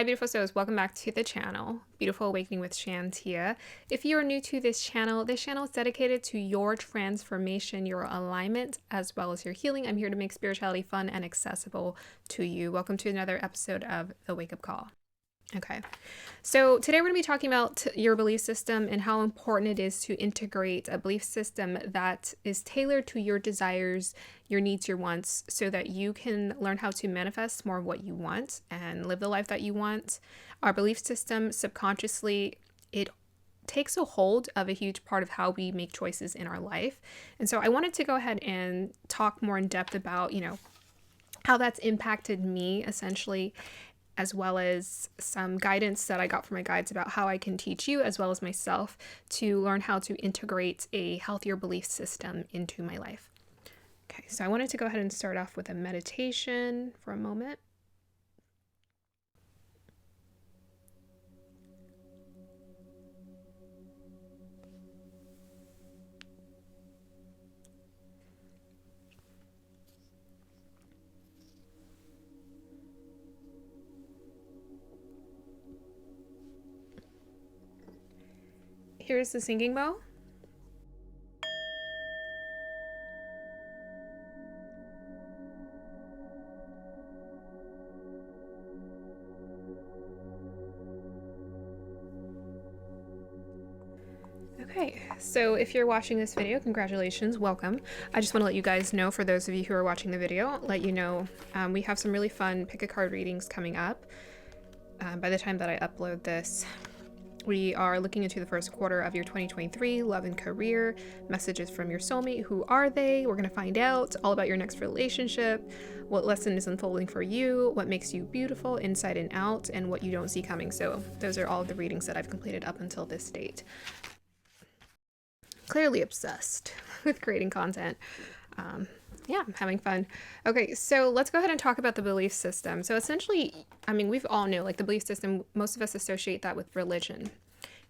beautiful souls, welcome back to the channel, Beautiful Awakening with Shantia. If you are new to this channel is dedicated to your transformation, your alignment, as well as your healing. I'm here to make spirituality fun and accessible to you. Welcome to another episode of The Wake Up Call. Okay, so today we're going to be talking about your belief system and how important it is to integrate a belief system that is tailored to your desires, your needs, your wants, so that you can learn how to manifest more of what you want and live the life that you want. Our belief system subconsciously, it takes a hold of a huge part of how we make choices in our life. And so I wanted to go ahead and talk more in depth about, how that's impacted me essentially, as well as some guidance that I got from my guides about how I can teach you as well as myself to learn how to integrate a healthier belief system into my life. Okay, so I wanted to go ahead and start off with a meditation for a moment. Here's the singing bowl. Okay, so if you're watching this video, congratulations, welcome. I just want to let you guys know, for those of you who are watching the video, we have some really fun pick a card readings coming up. By the time that I upload this, we are looking into the first quarter of your 2023 love and career, messages from your soulmate. Who are they? We're going to find out all about your next relationship, what lesson is unfolding for you, what makes you beautiful inside and out, and what you don't see coming. So those are all of the readings that I've completed up until this date. Clearly obsessed with creating content. Yeah, I'm having fun. Okay, so let's go ahead and talk about the belief system. So essentially, we've all know, the belief system, most of us associate that with religion.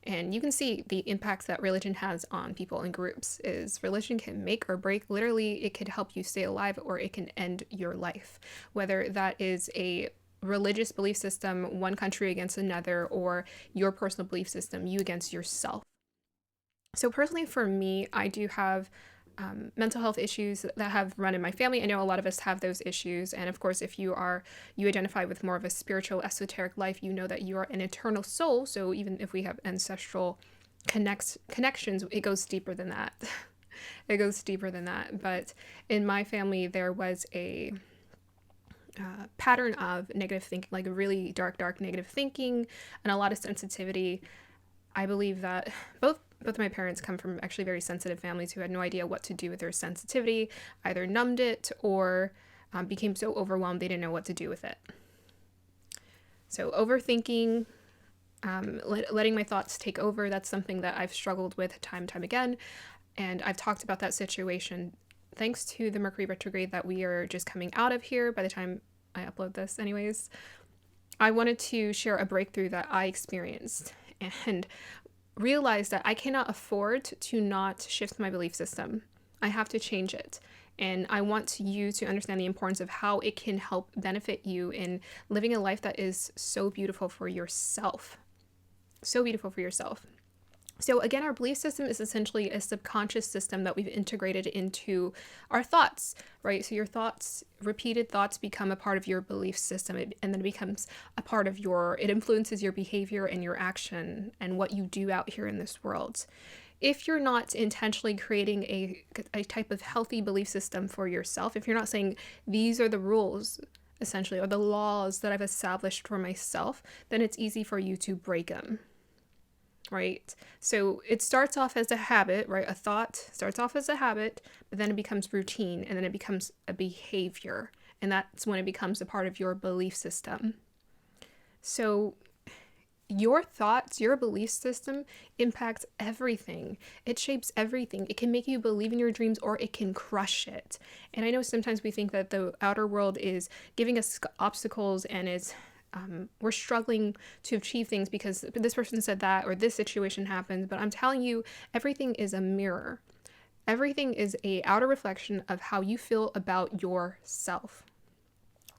And you can see the impacts that religion has on people in groups. Is religion can make or break. Literally, it could help you stay alive or it can end your life. Whether that is a religious belief system, one country against another, or your personal belief system, you against yourself. So personally for me, I do have mental health issues that have run in my family. I know a lot of us have those issues. And of course, if you identify with more of a spiritual, esoteric life, you know that you are an eternal soul. So even if we have ancestral connections, it goes deeper than that. It goes deeper than that. But in my family, there was a pattern of negative thinking, like really dark negative thinking and a lot of sensitivity. I believe that both of my parents come from actually very sensitive families who had no idea what to do with their sensitivity, either numbed it or became so overwhelmed they didn't know what to do with it. So overthinking, letting my thoughts take over, that's something that I've struggled with time and time again. And I've talked about that situation thanks to the Mercury retrograde that we are just coming out of here by the time I upload this anyways. I wanted to share a breakthrough that I experienced and realize that I cannot afford to not shift my belief system. I have to change it. And I want you to understand the importance of how it can help benefit you in living a life that is so beautiful for yourself. So beautiful for yourself. So again, our belief system is essentially a subconscious system that we've integrated into our thoughts, right? So your thoughts, repeated thoughts, become a part of your belief system, and then it becomes a part of it influences your behavior and your action and what you do out here in this world. If you're not intentionally creating a type of healthy belief system for yourself, if you're not saying these are the rules, essentially, or the laws that I've established for myself, then it's easy for you to break them. Right? So it starts off as a habit, right? A thought starts off as a habit, but then it becomes routine, and then it becomes a behavior. And that's when it becomes a part of your belief system. So your thoughts, your belief system impacts everything. It shapes everything. It can make you believe in your dreams or it can crush it. And I know sometimes we think that the outer world is giving us obstacles and we're struggling to achieve things because this person said that or this situation happened. But I'm telling you, everything is a mirror. Everything is a outer reflection of how you feel about yourself.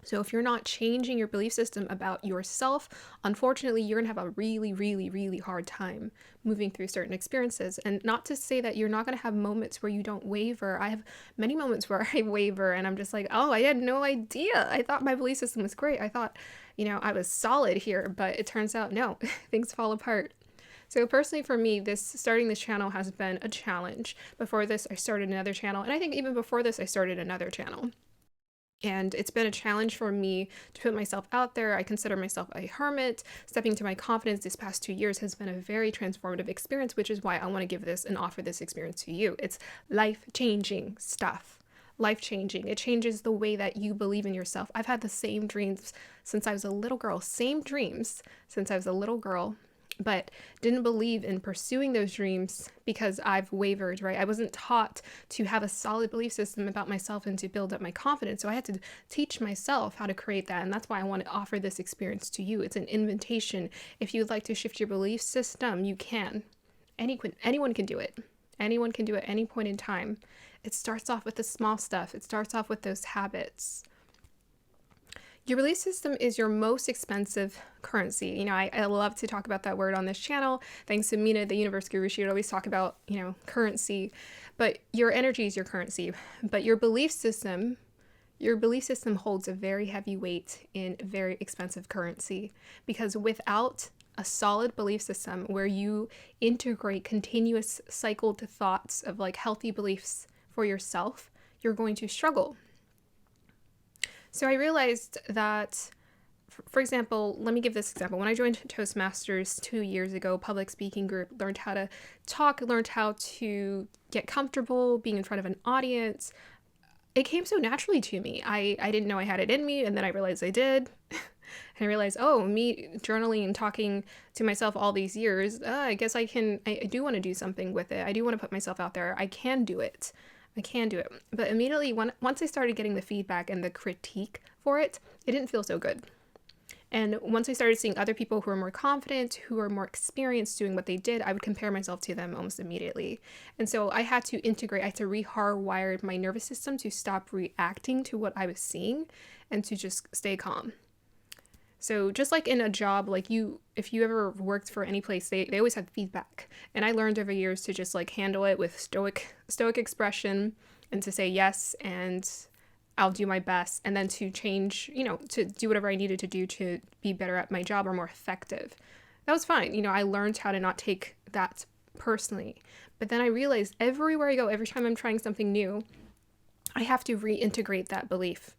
So if you're not changing your belief system about yourself, unfortunately, you're going to have a really, really, really hard time moving through certain experiences. And not to say that you're not going to have moments where you don't waver. I have many moments where I waver and I'm just like, oh, I had no idea. I thought my belief system was great. I thought, I was solid here, but it turns out no, things fall apart. So personally for me, starting this channel has been a challenge. Before this, I started another channel. And I think even before this, I started another channel. And it's been a challenge for me to put myself out there. I consider myself a hermit. Stepping to my confidence this past 2 years has been a very transformative experience, which is why I want to give this and offer this experience to you. It's life-changing stuff. Life-changing. It changes the way that you believe in yourself. I've had the same dreams since I was a little girl. Same dreams since I was a little girl, but didn't believe in pursuing those dreams because I've wavered, right? I wasn't taught to have a solid belief system about myself and to build up my confidence. So I had to teach myself how to create that. And that's why I want to offer this experience to you. It's an invitation. If you'd like to shift your belief system, you can. Anyone can do it. Anyone can do it at any point in time. It starts off with the small stuff. It starts off with those habits. Your belief system is your most expensive currency. I love to talk about that word on this channel. Thanks to Mina, the universe guru, she would always talk about, currency. But your energy is your currency. But your belief system holds a very heavy weight in very expensive currency. Because without a solid belief system where you integrate continuous cycled thoughts of healthy beliefs for yourself, you're going to struggle. So I realized that, for example, let me give this example. When I joined Toastmasters 2 years ago, public speaking group, learned how to talk, learned how to get comfortable being in front of an audience. It came so naturally to me. I didn't know I had it in me, and then I realized I did. And I realized, me journaling and talking to myself all these years, I guess I do want to do something with it. I do want to put myself out there. I can do it. But immediately, once I started getting the feedback and the critique for it, it didn't feel so good. And once I started seeing other people who are more confident, who are more experienced doing what they did, I would compare myself to them almost immediately. And so I had to rehardwire my nervous system to stop reacting to what I was seeing and to just stay calm. So just like in a job, if you ever worked for any place, they always have feedback. And I learned over years to just handle it with stoic expression and to say yes, and I'll do my best. And then to change, to do whatever I needed to do to be better at my job or more effective. That was fine. I learned how to not take that personally. But then I realized everywhere I go, every time I'm trying something new, I have to reintegrate that belief.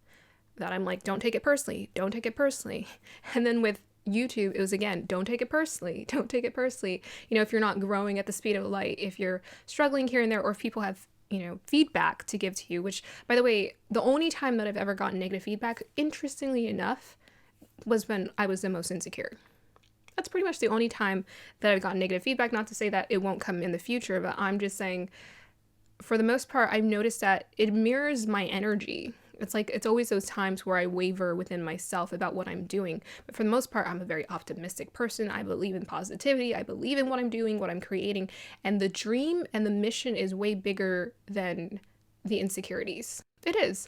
That I'm don't take it personally, don't take it personally. And then with YouTube, it was again, don't take it personally, don't take it personally. If you're not growing at the speed of light, if you're struggling here and there, or if people have, feedback to give to you, which, by the way, the only time that I've ever gotten negative feedback, interestingly enough, was when I was the most insecure. That's pretty much the only time that I've gotten negative feedback. Not to say that it won't come in the future, but I'm just saying, for the most part, I've noticed that it mirrors my energy. It's always those times where I waver within myself about what I'm doing. But for the most part, I'm a very optimistic person. I believe in positivity. I believe in what I'm doing, what I'm creating. And the dream and the mission is way bigger than the insecurities. It is.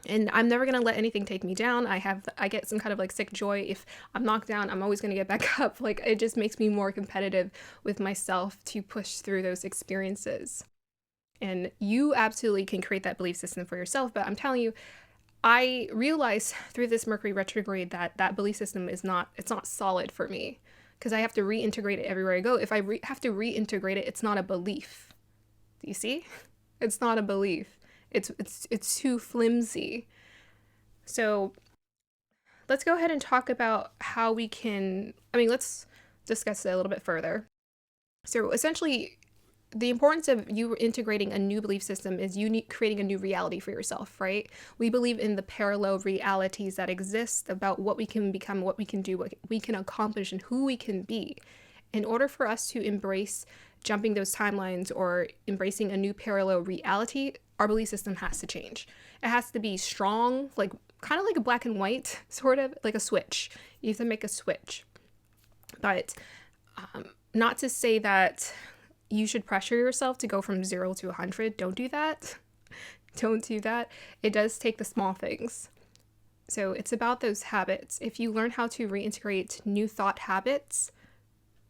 And I'm never going to let anything take me down. I get some kind of sick joy. If I'm knocked down, I'm always going to get back up. It just makes me more competitive with myself to push through those experiences. And you absolutely can create that belief system for yourself. But I'm telling you, I realized through this Mercury retrograde that belief system it's not solid for me, because I have to reintegrate it everywhere I go. If I have to reintegrate it, it's not a belief. Do you see? It's not a belief. It's too flimsy. So let's go ahead and talk about how we can, let's discuss it a little bit further. So essentially, the importance of you integrating a new belief system is you creating a new reality for yourself, right? We believe in the parallel realities that exist about what we can become, what we can do, what we can accomplish, and who we can be. In order for us to embrace jumping those timelines or embracing a new parallel reality, our belief system has to change. It has to be strong, kind of like a black and white, sort of like a switch. You have to make a switch. But not to say that you should pressure yourself to go from 0 to 100. Don't do that. Don't do that. It does take the small things. So it's about those habits. If you learn how to reintegrate new thought habits,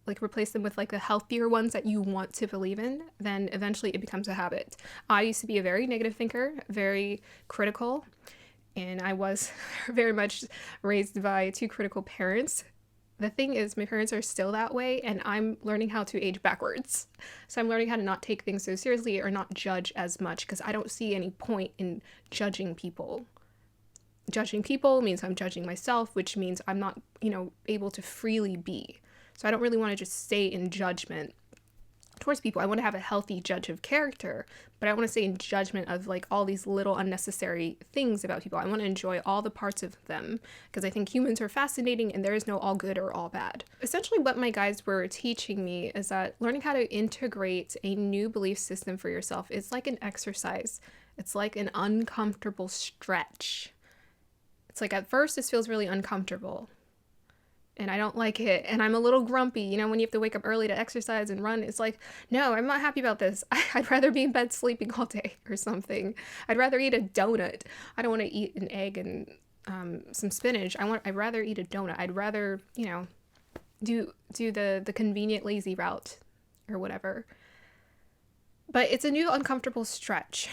like replace them with like the healthier ones that you want to believe in, then eventually it becomes a habit. I used to be a very negative thinker, very critical, and I was very much raised by two critical parents. The thing is, my parents are still that way, and I'm learning how to age backwards. So I'm learning how to not take things so seriously or not judge as much, because I don't see any point in judging people. Judging people means I'm judging myself, which means I'm not, able to freely be. So I don't really want to just stay in judgment towards people. I want to have a healthy judge of character, but I want to stay in judgment of like all these little unnecessary things about people. I want to enjoy all the parts of them because I think humans are fascinating and there is no all good or all bad. Essentially what my guides were teaching me is that learning how to integrate a new belief system for yourself is like an exercise. It's like an uncomfortable stretch. It's like at first this feels really uncomfortable and I don't like it and I'm a little grumpy. When you have to wake up early to exercise and run, it's like, no, I'm not happy about this. I'd rather be in bed sleeping all day or something. I'd rather eat a donut. I don't want to eat an egg and some spinach. I'd rather eat a donut. I'd rather, do the convenient lazy route or whatever. But it's a new uncomfortable stretch.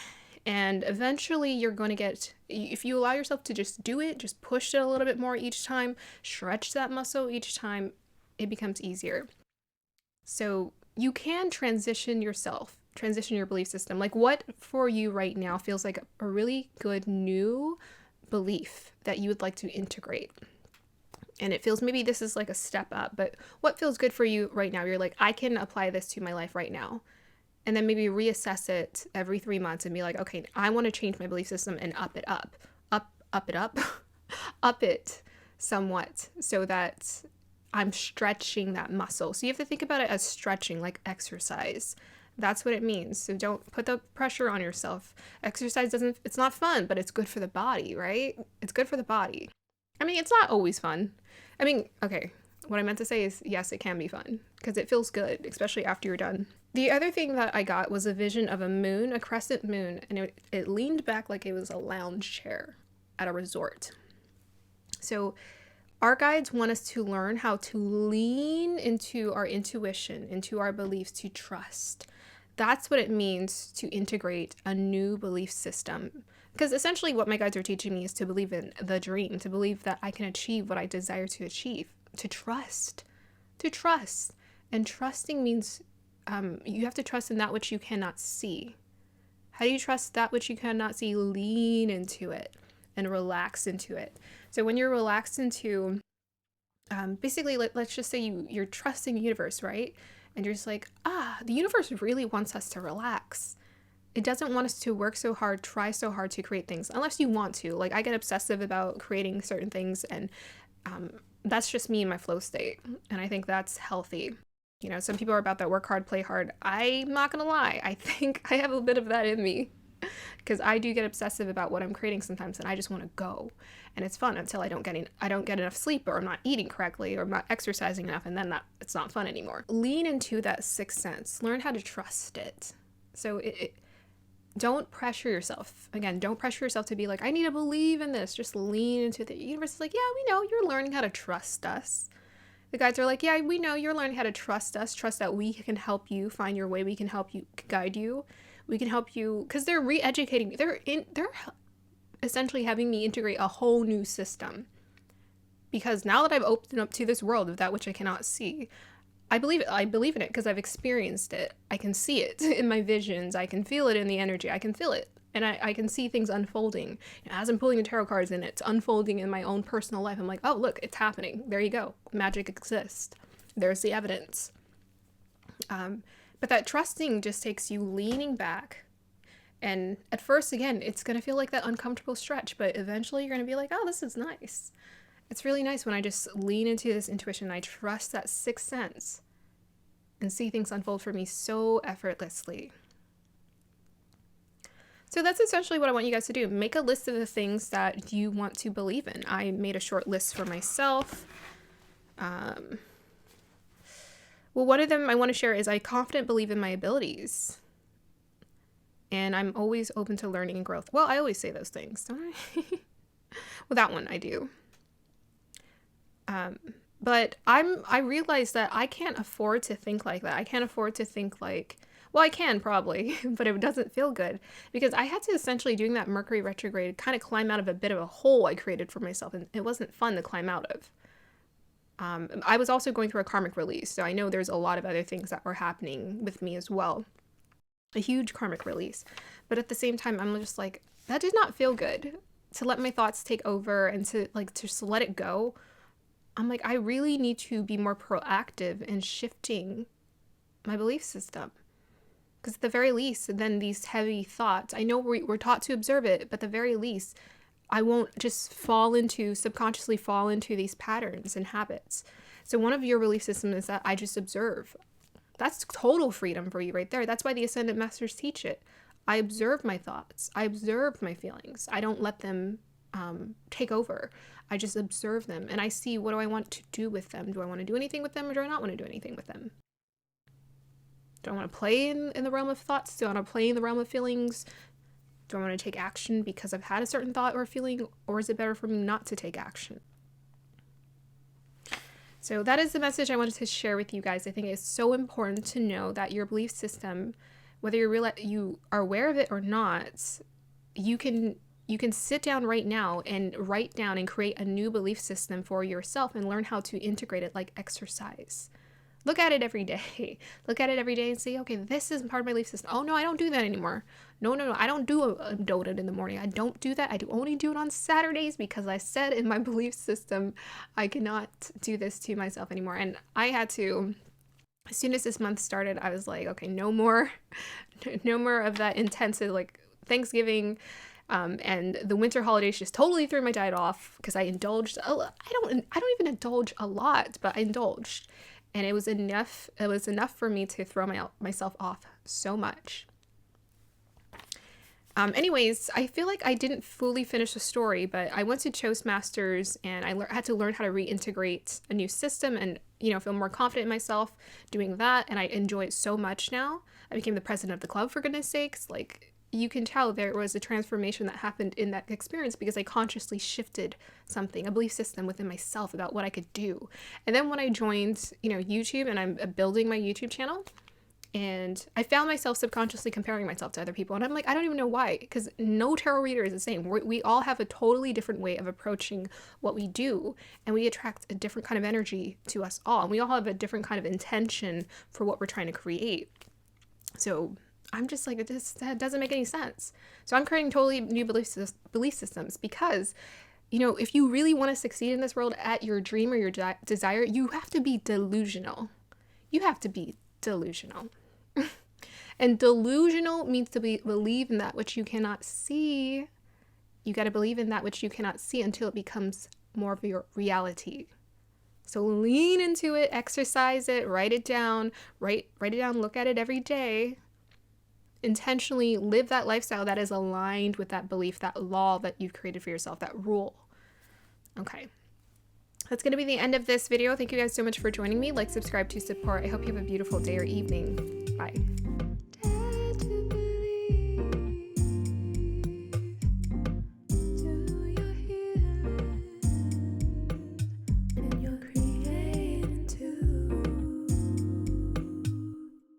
And eventually you're going to get, if you allow yourself to just do it, just push it a little bit more each time, stretch that muscle each time, it becomes easier. So you can transition your belief system. Like what for you right now feels like a really good new belief that you would like to integrate? And it feels maybe this is like a step up, but what feels good for you right now? You're like, I can apply this to my life right now. And then maybe reassess it every 3 months and be like, okay, I want to change my belief system and up it somewhat so that I'm stretching that muscle. So you have to think about it as stretching, like exercise. That's what it means. So don't put the pressure on yourself. Exercise it's not fun, but it's good for the body, right? It's good for the body. I mean, it's not always fun. Okay, what I meant to say is, yes, it can be fun because it feels good, especially after you're done. The other thing that I got was a vision of a moon, a crescent moon, and it leaned back like it was a lounge chair at a resort. So our guides want us to learn how to lean into our intuition, into our beliefs, to trust. That's what it means to integrate a new belief system. Because essentially what my guides are teaching me is to believe in the dream, to believe that I can achieve what I desire to achieve, to trust. And trusting means you have to trust in that which you cannot see. How do you trust that which you cannot see? Lean into it and relax into it. So when you're relaxed into, basically, let's just say you're trusting the universe, right? And you're just like, the universe really wants us to relax. It doesn't want us to work so hard, try so hard to create things, unless you want to. Like I get obsessive about creating certain things, and that's just me in my flow state. And I think that's healthy. Some people are about that work hard, play hard. I'm not going to lie. I think I have a bit of that in me because I do get obsessive about what I'm creating sometimes and I just want to go. And it's fun until I don't get enough sleep or I'm not eating correctly or I'm not exercising enough, and then it's not fun anymore. Lean into that sixth sense. Learn how to trust it. So don't pressure yourself. Again, don't pressure yourself to be like, I need to believe in this. Just lean into the universe. Is like, yeah, we know you're learning how to trust us. The guides are like, yeah, we know you're learning how to trust us. Trust that we can help you find your way. We can help you, guide you. We can help you, because they're re-educating. They're essentially having me integrate a whole new system. Because now that I've opened up to this world of that which I cannot see, I believe it. I believe in it because I've experienced it. I can see it in my visions. I can feel it in the energy. I can feel it. And I can see things unfolding. As I'm pulling the tarot cards and it's unfolding in my own personal life, I'm like, oh, look, it's happening. There you go. Magic exists. There's the evidence. But that trusting just takes you leaning back. And at first, again, it's going to feel like that uncomfortable stretch. But eventually you're going to be like, oh, this is nice. It's really nice when I just lean into this intuition. I trust that sixth sense and see things unfold for me so effortlessly. So that's essentially what I want you guys to do. Make a list of the things that you want to believe in. I made a short list for myself. Well, one of them I want to share is I confidently believe in my abilities. And I'm always open to learning and growth. Well, I always say those things, don't I? Well, that one I do. But I realized that I can't afford to think like that. I can't afford to think like, well, I can probably, but it doesn't feel good because I had to essentially, doing that Mercury retrograde, kind of climb out of a bit of a hole I created for myself, and it wasn't fun to climb out of. I was also going through a karmic release, so I know there's a lot of other things that were happening with me as well. A huge karmic release. But at the same time, I'm just like, that did not feel good. To let my thoughts take over and to just let it go. I'm like, I really need to be more proactive in shifting my belief system. Because at the very least, then these heavy thoughts, I know we're taught to observe it, but at the very least, I won't just subconsciously fall into these patterns and habits. So one of your belief systems is that I just observe. That's total freedom for you right there. That's why the Ascendant Masters teach it. I observe my thoughts. I observe my feelings. I don't let them take over. I just observe them and I see, what do I want to do with them? Do I want to do anything with them, or do I not want to do anything with them? Do I want to play in the realm of thoughts? Do I want to play in the realm of feelings? Do I want to take action because I've had a certain thought or feeling, or is it better for me not to take action? So that is the message I wanted to share with you guys. I think it's so important to know that your belief system, whether you are aware of it or not, you can sit down right now and write down and create a new belief system for yourself and learn how to integrate it like exercise. Look at it every day. Look at it every day and say, okay, this is part of my belief system. Oh, no, I don't do that anymore. No. I don't do a donut in the morning. I don't do that. I only do it on Saturdays because I said in my belief system, I cannot do this to myself anymore. And I had to, as soon as this month started, I was like, okay, no more of that intensive, like Thanksgiving, and the winter holidays just totally threw my diet off because I indulged. I don't even indulge a lot, but I indulged. And it was enough for me to throw myself off so much. Anyways, I feel like I didn't fully finish the story, but I went to Toastmasters and I had to learn how to reintegrate a new system and, feel more confident in myself doing that. And I enjoy it so much now. I became the president of the club, for goodness sakes. Like, you can tell there was a transformation that happened in that experience because I consciously shifted something, a belief system within myself about what I could do. And then when I joined, YouTube, and I'm building my YouTube channel, and I found myself subconsciously comparing myself to other people. And I'm like, I don't even know why, because no tarot reader is the same. We all have a totally different way of approaching what we do, and we attract a different kind of energy to us all. And we all have a different kind of intention for what we're trying to create. So I'm just like, that doesn't make any sense. So I'm creating totally new belief systems because, if you really want to succeed in this world at your dream or your desire, you have to be delusional. You have to be delusional. And delusional means to believe in that which you cannot see. You got to believe in that which you cannot see until it becomes more of your reality. So lean into it, exercise it, write it down, look at it every day. Intentionally live that lifestyle that is aligned with that belief, that law that you've created for yourself, that rule. Okay. That's going to be the end of this video. Thank you guys so much for joining me. Like, subscribe to support. I hope you have a beautiful day or evening. Bye.